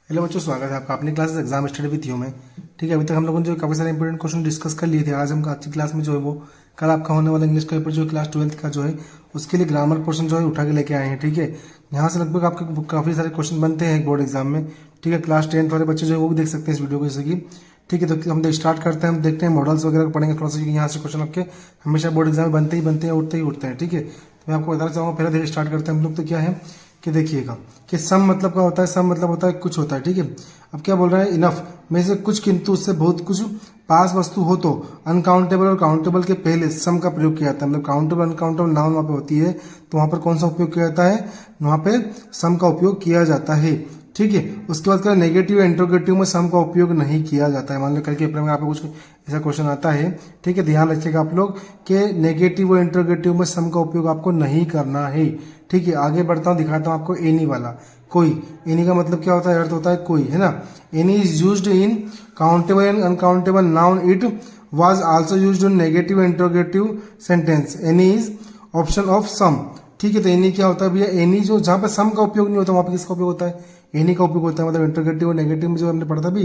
Hello बच्चों, स्वागत है आपका अपनी class exam study with you में। ठीक है, अभी तक हम लोगों ने जो काफ़ी सारे इंपॉर्टेंट क्वेश्चन डिस्कस कर लिए थे। आज हम आज की क्लास में जो है वो कल आपका होने वाला इंग्लिश का पेपर जो है क्लास 12th का जो है उसके लिए ग्रामर पोर्शन जो है उठा के लेके आए हैं। ठीक है, यहाँ से लगभग आपके काफ़ी सारे क्वेश्चन बनते हैं बोर्ड एग्जाम में। ठीक है, क्लास 10th वाले बच्चे जो है वो भी देख सकते हैं इस वीडियो को, जैसे कि ठीक है। तो हम स्टार्ट करते हैं, हम देखते हैं मॉडल्स वगैरह पढ़ेंगे थोड़ा सा, क्योंकि यहाँ से क्वेश्चन आपके हमेशा बोर्ड एग्जाम में बनते ही बनते हैं, उठते ही उठते हैं। ठीक है, तो मैं आपको बताना चाहूँगा, पहले धीरे स्टार्ट करते हैं हम लोग। तो क्या है कि देखिएगा कि सम मतलब क्या होता है। सम मतलब होता है कुछ होता है। ठीक है, अब क्या बोल रहा है, इनफ में से कुछ किंतु उससे बहुत कुछ पास वस्तु हो तो अनकाउंटेबल और काउंटेबल के पहले सम का प्रयोग किया जाता है। मतलब काउंटेबल अनकाउंटेबल नाउन वहाँ पे होती है, तो वहाँ पर कौन सा उपयोग किया जाता है, वहाँ पे सम का उपयोग किया जाता है। ठीक है, उसके बाद क्या, नेगेटिव इंट्रोगेटिव में सम का उपयोग नहीं किया जाता है। मान लो कल के पेपर में यहाँ पे कुछ ऐसा क्वेश्चन आता है। ठीक है, ध्यान रखिएगा आप लोग कि नेगेटिव और इंट्रोगेटिव में सम का उपयोग आपको नहीं करना है। ठीक है, आगे बढ़ता हूँ, दिखाता हूँ आपको एनी वाला। कोई, एनी का मतलब क्या होता है, अर्थ होता है कोई, है ना। Any is used in countable and uncountable noun. It was also used in negative interrogative sentence. Any is option of some. ठीक है, तो एनी क्या होता है भैया, एनी जो जहाँ पे सम का उपयोग नहीं होता वहाँ पे किसका उपयोग होता है, एनी का उपयोग होता है। मतलब इंट्रोगेटिव और नेगेटिव में जो हमने पढ़ा था भी,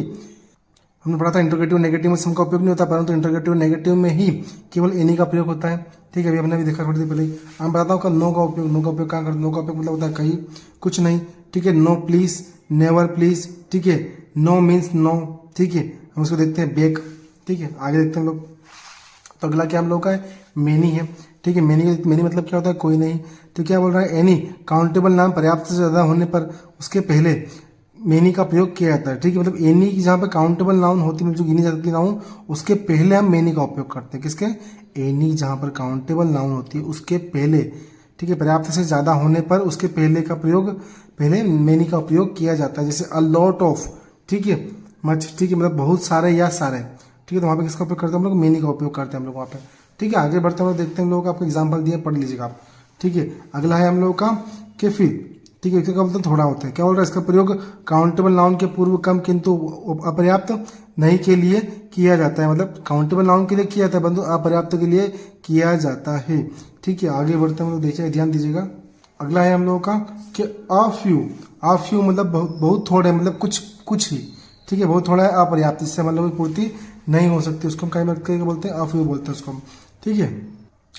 हमने पढ़ा था इंट्रोगेटिव नेगेटिव में सम का उपयोग नहीं होता, परंतु इंट्रोगेटिव नेगेटिव में ही केवल एनी का प्रयोग होता है। ठीक है, अभी हमने भी देखा थोड़ी देर पहले। मैं बताता हूँ नो का उपयोग। नो का उपयोग कहाँ करते, नो का उपयोग मतलब होता है कहीं, कुछ नहीं। ठीक है, नो प्लीज, नेवर प्लीज। ठीक है, नो मीन्स नो। ठीक है, हम उसको देखते हैं बेक। ठीक है, आगे देखते हैं हम लोग। तो अगला क्या हम लोग का है, मेनी है। ठीक है, मेनी मतलब क्या होता है, कोई नहीं। तो क्या बोल रहा है, एनी काउंटेबल नाम पर्याप्त से ज्यादा होने पर उसके पहले मेनी का प्रयोग किया जाता है। ठीक है, मतलब एनी की जहाँ पे काउंटेबल नाउन होती है, मतलब जो गिनी जाती है नाउन, उसके पहले हम मेनी का उपयोग करते हैं। किसके, एनी जहाँ पर काउंटेबल नाउन होती है उसके पहले। ठीक है, पर्याप्त से ज्यादा होने पर उसके पहले का प्रयोग, पहले मेनी का उपयोग किया जाता है। जैसे अ लॉट ऑफ, ठीक है, मच। ठीक है, मतलब बहुत सारे या सारे। ठीक है, तो वहाँ पे किसका उपयोग करते हैं हम लोग, मेनी का उपयोग करते हैं हम लोग वहाँ पे। ठीक है, आगे बढ़ते हैं हम लोग, देखते हैं हम लोग आपको एग्जाम्पल दिए, पढ़ लीजिएगा आप। ठीक है, अगला है हम लोग का के फिर। ठीक है, इसका मतलब थोड़ा होता है। क्या बोल रहा है, इसका प्रयोग काउंटेबल नाउन के पूर्व कम किंतु अपर्याप्त नहीं के लिए किया जाता है। मतलब काउंटेबल नाउन के लिए किया जाता है, परंतु अपर्याप्त के लिए किया जाता है। ठीक है, आगे बढ़ते हैं हम लोग, देखिए ध्यान दीजिएगा। अगला है हम लोगों का कि अ फ्यू। अ फ्यू मतलब बहुत थोड़े, मतलब कुछ कुछ ही। ठीक है, बहुत थोड़ा है, अपर्याप्त, इससे मतलब पूर्ति नहीं हो सकती, उसको हम कई बार बोलते हैं, अ फ्यू बोलते हैं उसको हम। ठीक है,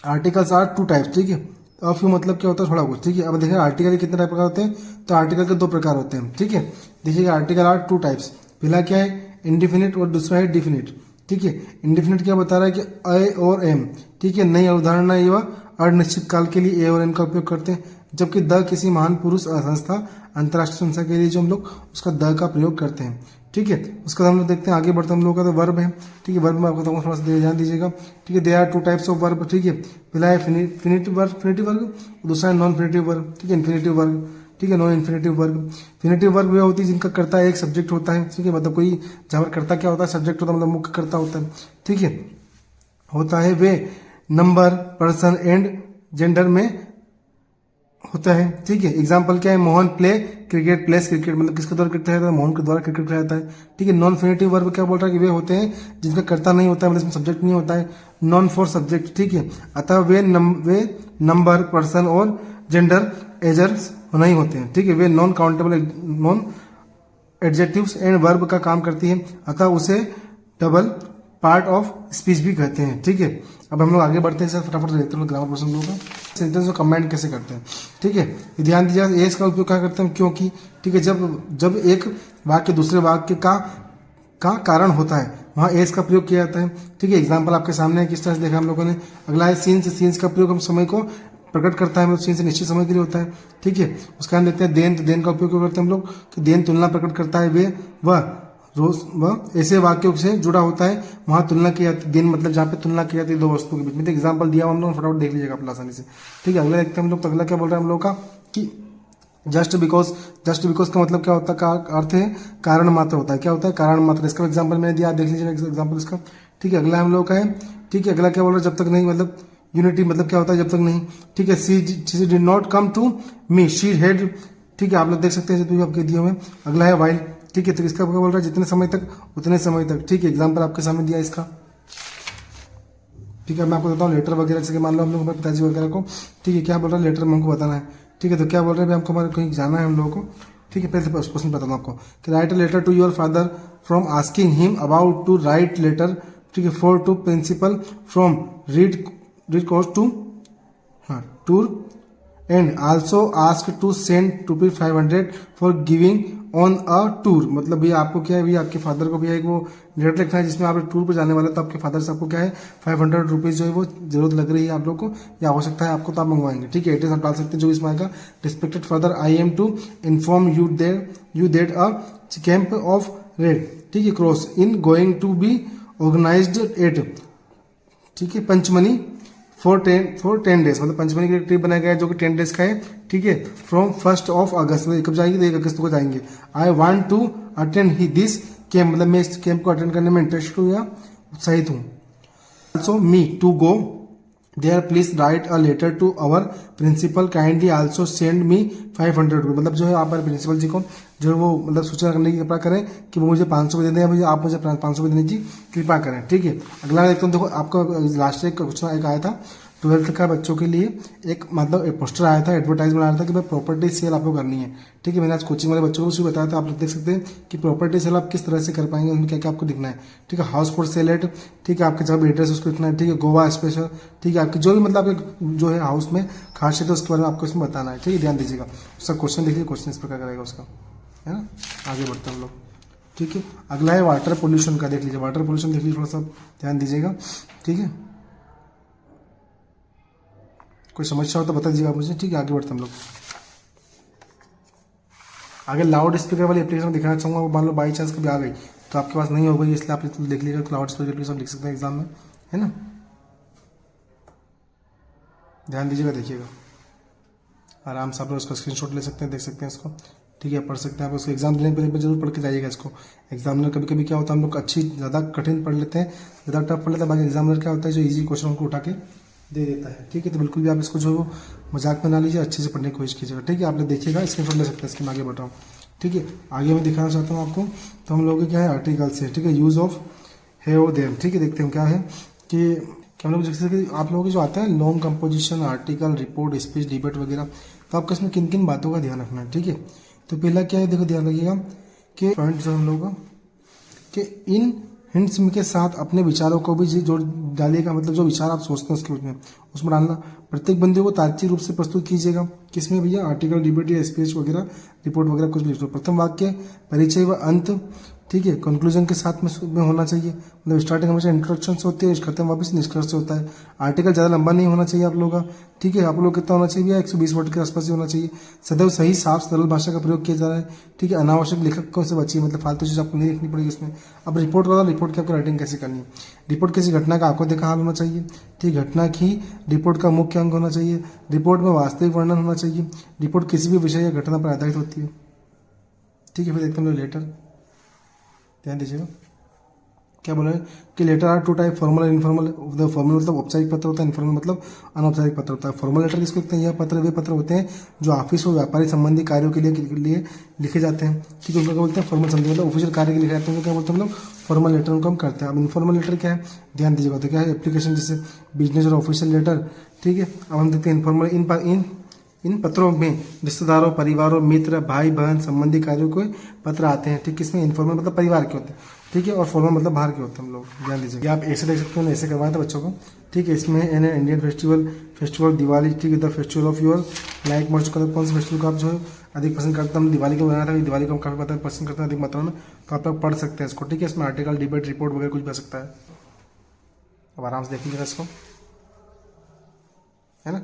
आर्टिकल्स आर टू टाइप्स। ठीक है, अ फ्यू मतलब क्या होता है, थोड़ा कुछ। ठीक है, अब देखिए आर्टिकल के कितने टाइप का होते हैं, तो आर्टिकल के दो प्रकार होते हैं। ठीक है, देखिएगा आर्टिकल आर टू टाइप्स। पहला क्या है, इंडिफिनिट, और दूसरा है डिफिनिट। ठीक है, इंडिफिनिट क्या बता रहा है कि ए और एम, ठीक है, नई अवधारणा एवं अनिश्चित काल के लिए ए और एम का उपयोग करते हैं। जबकि द किसी महान पुरुष संस्था, अंतरराष्ट्रीय संस्था के लिए जो हम लोग उसका द का प्रयोग करते हैं। ठीक है, उसके बाद हम लोग देखते हैं, आगे बढ़ते हम लोग का तो वर्ब है। ठीक है, वर्ब में आपको तो थोड़ा सा ध्यान दीजिएगा। ठीक है, they are two types of verb. ठीक है, पहला है फिनिटिव वर्ब, दूसरा है नॉन फिनिटिव वर्ब। ठीक है, इन्फिनिटिव वर्ब। ठीक है, नॉन इन्फिनिटिव वर्ब। फिनिटिव वर्ब वह होती है जिनका कर्ता एक सब्जेक्ट होता है। ठीक है, मतलब कोई जहाँ पर कर्ता क्या होता है, सब्जेक्ट होता है, मतलब मुख्य कर्ता होता है। ठीक है, होता है वे नंबर, पर्सन एंड जेंडर में होता है। ठीक है, एग्जाम्पल क्या है, Mohan play cricket, place cricket, मतलब किसके द्वारा क्रिकेट खेला जाता है, मोहन के द्वारा क्रिकेट खेला जाता है। ठीक है, नॉन फिनिटिव वर्ब क्या बोल रहा है कि वे होते हैं जिनका कर्ता नहीं होता है, मतलब इसमें सब्जेक्ट नहीं होता है, नॉन फॉर सब्जेक्ट। ठीक है, अतः वे नंबर, पर्सन और जेंडर एजर्स नहीं होते हैं। ठीक है, वे non countable, non adjectives and verb का काम करती है, अतः उसे डबल पार्ट ऑफ स्पीच भी कहते हैं। ठीक है, अब हम लोग आगे बढ़ते हैं सर, फटाफट देखते हैं ग्रामर पोर्शन लोगों का। सेंटेंस को कंबाइन कैसे करते हैं। ठीक है, ध्यान दीजिए, एस का उपयोग क्या करते हैं, क्योंकि। ठीक है, जब एक वाक्य दूसरे वाक्य का कारण होता है, वहां एस का प्रयोग किया जाता है। ठीक है, एग्जाम्पल आपके सामने है, किस तरह से देखा हम लोगों ने। अगला है सीन्स। सीन्स का प्रयोग हम समय को प्रकट करता है, मतलब सीन से निश्चित समय के लिए होता है। ठीक है, उसका हम देखते हैं देन। तो देन का उपयोग क्यों करते हैं हम लोग, कि देन तुलना प्रकट करता है। वे वह ऐसे वाक्यों से जुड़ा होता है वहां तुलना की जाती है। दिन मतलब जहाँ पे तुलना की जाती है दो वस्तुओं के बीच में। तो एग्जाम्पल दिया हम लोग, फटाफट देख लीजिएगा आप आसानी से। ठीक है, अगला देखते हैं हम लोग। तो अगला क्या बोल रहे हैं हम लोग का कि जस्ट बिकॉज। जस्ट बिकॉज का मतलब क्या होता है, का अर्थ है कारण मात्र होता है। क्या होता है, कारण मात्र। इसका एग्जाम्पल मैंने दिया, देख लीजिएगा एग्जाम्पल इसका। ठीक है, अगला हम लोग का है। ठीक है, अगला क्या बोल रहा है, जब तक नहीं, मतलब यूनिटी मतलब क्या होता है, जब तक नहीं। ठीक है, she did not come to me, she had. ठीक है, आप लोग देख सकते हैं जो आपके दिए हुए। अगला है वाइल। ठीक है, तो इसका क्या बोल रहा है, जितने समय तक उतने समय तक। ठीक है, एग्जाम्पल आपके सामने दिया इसका। ठीक है, मैं आपको बताता हूँ लेटर वगैरह, जैसे मान लो हम लोग हमारे पिताजी वगैरह को। ठीक है, क्या बोल रहा है, लेटर में हमको बताना है। ठीक है, तो क्या बोल रहे हैं, हमको हमारे कहीं जाना है हम लोगों को, ठीक है, पहले क्वेश्चन बताता हूँ आपको कि write a letter to your father from asking him about to write letter, ठीक है, for to principal from read course to tour and also ask to send ₹500 for giving on a tour. मतलब भैया आपको क्या है, भैया आपके father को भैया एक वो लेटर लिखना है जिसमें आप टूर पर जाने वाले, तो आपके फादर से आपको क्या है ₹500 जो है वो जरूरत लग रही है आप लोग को, या आवश्यकता है आपको, तो आप मंगवाएंगे। ठीक है, एड्रेस आप डाल सकते हैं जो इसमें आएगा, respected father I am to inform you that a camp of red, ठीक है, cross in going to be organized at, ठीक है, पंचमनी फॉर 10 डेज, मतलब पंचमनी के ट्रिप बनाया गया है जो कि 10 डेज का है। ठीक है, फ्रॉम 1 अगस्त, कब जाएंगे, 1 अगस्त को जाएंगे। I want to attend he this camp, मतलब मैं इस कैंप को अटेंड करने में इंटरेस्टेड हूँ या उत्साहित हूँ। Also me to go there please write a letter to our principal kindly also send me ₹500, मतलब जो है आप प्रिंसिपल जी को जो है वो मतलब सूचना करने की कृपा करें कि वो मुझे 500 दे दें, आप मुझे 500 देने की कृपा करें। ठीक है, अगला देखते हैं, देखो आपका लास्ट एक क्वेश्चन एक आया था 12th का बच्चों के लिए, एक मतलब एक पोस्टर आया था, एडवर्टाइजमेंट आया था कि भाई प्रॉपर्टी सेल आपको करनी है। ठीक है, मैंने आज कोचिंग वाले बच्चों को भी बताया था, आप लोग देख सकते हैं कि प्रॉपर्टी सेल आप किस तरह से कर पाएंगे, उनमें क्या क्या आपको दिखना है। ठीक है, हाउस फॉर सेल एट, ठीक है, आपके जब एड्रेस उसको लिखना है। ठीक है, गोवा स्पेशल, ठीक है, आपकी जो भी मतलब आपके जो है हाउस में खासियत है उसके बारे में आपको इसमें बताना है। ठीक है, ध्यान दीजिएगा, उसका क्वेश्चन देखिए, क्वेश्चन इस प्रकार करेगा उसका, है ना। आगे बढ़ते हैं हम लोग। ठीक है, अगला है वाटर पोल्यूशन का, देख लीजिए, वाटर पोल्यूशन देख लीजिए, थोड़ा सा ध्यान दीजिएगा। ठीक है, कोई समस्या हो तो बता दीजिएगा मुझे। ठीक है, आगे बढ़ते हम लोग। आगे लाउड स्पीकर वाली एप्लीकेशन दिखाना चाहूंगा, वो मान लो बाई चांस कभी आ गई तो आपके पास नहीं हो गई, इसलिए आप देख लीजिएगा, लाउड स्पीकर एप्लीकेशन लिख सकते हैं एग्जाम में, है ना। ध्यान दीजिएगा, देखिएगा, आराम से आप लोग इसका स्क्रीनशॉट ले सकते हैं, देख सकते हैं इसको। ठीक है, पढ़ सकते हैं आप उसको, एग्जाम देने के जरूर पढ़ के जाइएगा इसको। एग्जामिनर कभी कभी क्या होता है, हम लोग अच्छी ज़्यादा कठिन पढ़ लेते हैं, ज़्यादा टफ पढ़ लेते हैं, बाकी एग्जामिनर क्या होता है जो ईजी क्वेश्चन उनको उठा के दे देता है। ठीक है, तो बिल्कुल भी आप इसको जो मजाक में ना लीजिए, अच्छे से पढ़ने की कोशिश कीजिएगा। ठीक है, आप लोग देखिएगा, स्क्रीनशॉट ले सकते हैं इसके, मैं आगे बढ़ रहा हूँ। ठीक है, आगे मैं दिखाना चाहता हूँ आपको, तो हम लोग क्या है आर्टिकल से, ठीक है, यूज ऑफ है वो देम। ठीक है, देखते हैं क्या है कि हम लोग जैसे कि आप लोगों के जो आता है long composition, article, report, speech, debate वगैरह, तो आपको इसमें किन किन बातों का ध्यान रखना है। ठीक है, तो पहला क्या है, देखो ध्यान रखिएगा कि पॉइंट जो हम लोग का कि इन हिंट्स के साथ अपने विचारों को भी जोड़ डालिएगा, मतलब जो विचार आप सोचते हैं उसमें डालना। प्रत्येक बंदे को तार्किक रूप से प्रस्तुत कीजिएगा, किसमें भैया, आर्टिकल, डिबेट या स्पीच वगैरह, रिपोर्ट वगैरह कुछ भी लिख दो। प्रथम वाक्य परिचय व अंत, ठीक है, कंक्लूजन के साथ में होना चाहिए, मतलब स्टार्टिंग हमेशा इंट्रोडक्शन से होती है, खत्म वापस निष्कर्ष से होता है। आर्टिकल ज़्यादा लंबा नहीं होना चाहिए आप लोगों का। ठीक है, आप लोग कितना होना चाहिए, 120 वर्ड के आसपास ही होना चाहिए। सदैव सही, साफ, सरल भाषा का प्रयोग किया जा रहा है। ठीक है, अनावश्यक लेखकों से बचिए, मतलब फालतू चीज़ आपको नहीं लिखनी पड़ेगी इसमें। अब रिपोर्ट करो, रिपोर्ट की आपको राइटिंग कैसे करनी है। रिपोर्ट किसी घटना का आंखों देखा हाल होना चाहिए। ठीक, घटना की रिपोर्ट का मुख्य अंग होना चाहिए। रिपोर्ट में वास्तविक वर्णन होना चाहिए। रिपोर्ट किसी भी विषय या घटना पर आधारित होती है। ठीक है, फिर देखते हैं लेटर, ध्यान दीजिएगा क्या बोला है कि letter are two type, formal और इनफॉर्मल। फॉर्मल मतलब औपचारिक पत्र होता है, इनफॉर्मल मतलब अनौपचारिक पत्र होता है। फॉर्मल लेटर किसको कहते हैं, यह पत्र वे पत्र होते हैं जो ऑफिस और व्यापारिक संबंधी कार्यों के लिए लिखे जाते हैं। ठीक है, उनको क्या बोलते हैं, फॉर्मल संबंधी, मतलब ऑफिशियल कार्य के लिखे जाते हैं, क्या बोलते हैं हम लोग, फॉर्मल लेटर उनको हम करते हैं। अब इनफॉर्मल लेटर क्या है, ध्यान दीजिएगा, तो क्या है, एप्लीकेशन जैसे बिजनेस और ऑफिशियल लेटर। ठीक है, अब हम देखते हैं इनफॉर्मल, इन पत्रों में रिश्तेदारों, परिवारों, मित्र, भाई बहन, संबंधी कार्यों के पत्र आते हैं। ठीक, इसमें इनफॉर्मल मतलब परिवार के होते हैं। ठीक है, और फॉर्मल मतलब बाहर के होते हैं हम लोग, ध्यान दीजिए। आप ऐसे देख सकते हो, ऐसे करवाए थे बच्चों को। ठीक है, इसमें इंडियन फेस्टिवल दिवाली, ठीक है, the festival of your like most, कौन से फेस्टिवल को आप जो है अधिक पसंद करते हैं। हम दिवाली को बनाया था, दिवाली को हम काफी पसंद करते हैं अधिक मात्रा में, तो आप लोग पढ़ सकते हैं इसको। ठीक है, इसमें आर्टिकल, डिबेट, रिपोर्ट वगैरह कुछ भी आ सकता है। अब आराम से देख लीजिएगा इसको, है ना,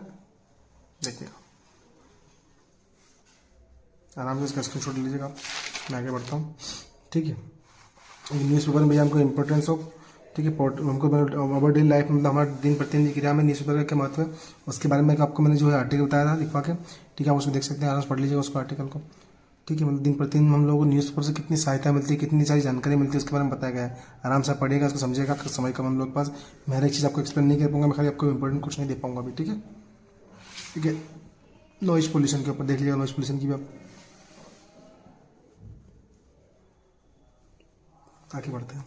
देखिएगा आराम से इसका स्क्रीनशॉट लीजिएगा। मैं आगे बढ़ता हूँ। ठीक है, न्यूज़ पेपर में भैया हमको इंपॉर्टेंस ऑफ, ठीक है, हमको अवर डेली लाइफ, मतलब हमारे दिन प्रतिदिन क्रिया में न्यूज़ पेपर का क्या महत्व है उसके बारे में आपको मैंने जो है आर्टिकल बताया था लिखवा के। ठीक है, आप उसको देख सकते हैं, आराम से पढ़ लीजिएगा उसको आर्टिकल को। ठीक है, मतलब दिन प्रतिदिन हम लोगों को न्यूज़ पेपर से कितनी सहायता मिलती है, कितनी सारी जानकारी मिलती है उसके बारे में बताया गया है। आराम से पढ़िएगा, उसको समझिएगा, समय कम हम लोग के पास, मैं हर एक चीज़ आपको एक्सप्लेन नहीं कर पाऊंगा, मैं खाली आपको इंपॉर्टेंट कुछ नहीं दे पाऊंगा अभी। ठीक है, ठीक है, नॉइज पोल्यूशन के ऊपर देख लीजिएगा, नॉइज पोल्यूशन की भी आप आगे बढ़ते हैं।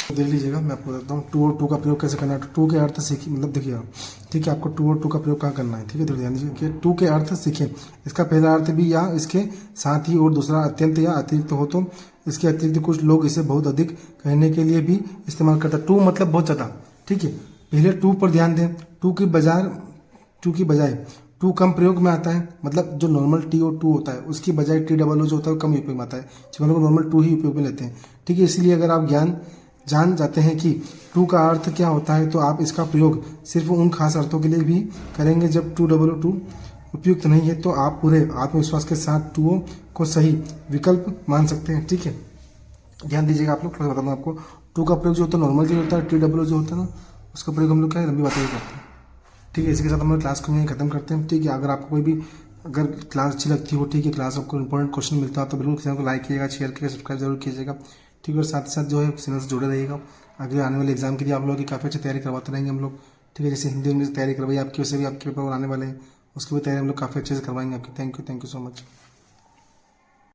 देख लीजिएगा, मैं आपको बताता हूँ टू और टू का प्रयोग कैसे करना है। टू के अर्थ सीखिए, मतलब देखिए आप, ठीक है, आपको टू और टू का प्रयोग कहाँ करना है, ठीक है। ध्यान दीजिए कि टू के अर्थ सीखें। इसका पहला अर्थ भी या इसके साथ ही और दूसरा अत्यंत या अतिरिक्त हो तो इसके अतिरिक्त कुछ लोग इसे बहुत अधिक कहने के लिए भी इस्तेमाल करता है। टू मतलब बहुत ज़्यादा, ठीक है। पहले टू पर ध्यान दें। टू की बजाय टू कम प्रयोग में आता है, मतलब जो नॉर्मल टी और टू होता है उसकी बजाय टी डबल ओ जो होता है वो कम उपयोग में आता है, जब लोग नॉर्मल टू ही उपयोग में लेते हैं, ठीक है। इसलिए अगर आप जान जाते हैं कि टू का अर्थ क्या होता है तो आप इसका प्रयोग सिर्फ उन खास अर्थों के लिए भी करेंगे जब टू डबल ओ टू उपयुक्त नहीं है, तो आप पूरे आत्मविश्वास के साथ टू को सही विकल्प मान सकते हैं, ठीक है। ध्यान दीजिएगा आप लोग, थोड़ा बता दूँ आपको, टू का प्रयोग जो होता है नॉर्मल जो होता है, टी डबल ओ जो होता है ना उसका प्रयोग हम लोग क्या है लंबी बातें करते हैं, ठीक है। इसी के साथ हम लोग क्लास को यहीं खत्म करते हैं, ठीक है। अगर आपको कोई भी अगर क्लास अच्छी लगती हो, ठीक है, क्लास आपको इंपॉर्टेंट क्वेश्चन मिलता है तो बिल्कुल चैनल को लाइक कीजिएगा, शेयर कीजिएगा, सब्सक्राइब जरूर कीजिएगा, ठीक है। और साथ ही साथ जो है चैनल से जुड़े रहिएगा। अगले आने वाले एग्जाम के लिए आप लोगों की काफ़ी अच्छी तैयारी करवाते रहेंगे हम लोग, ठीक है। जैसे हिंदी इंग्लिश तैयारी करवाई आपकी, वैसे भी आपके पेपर आने वाले हैं, उसकी भी तैयारी हम लोग काफ़ी अच्छे से करवाएंगे आपकी। Thank you so much.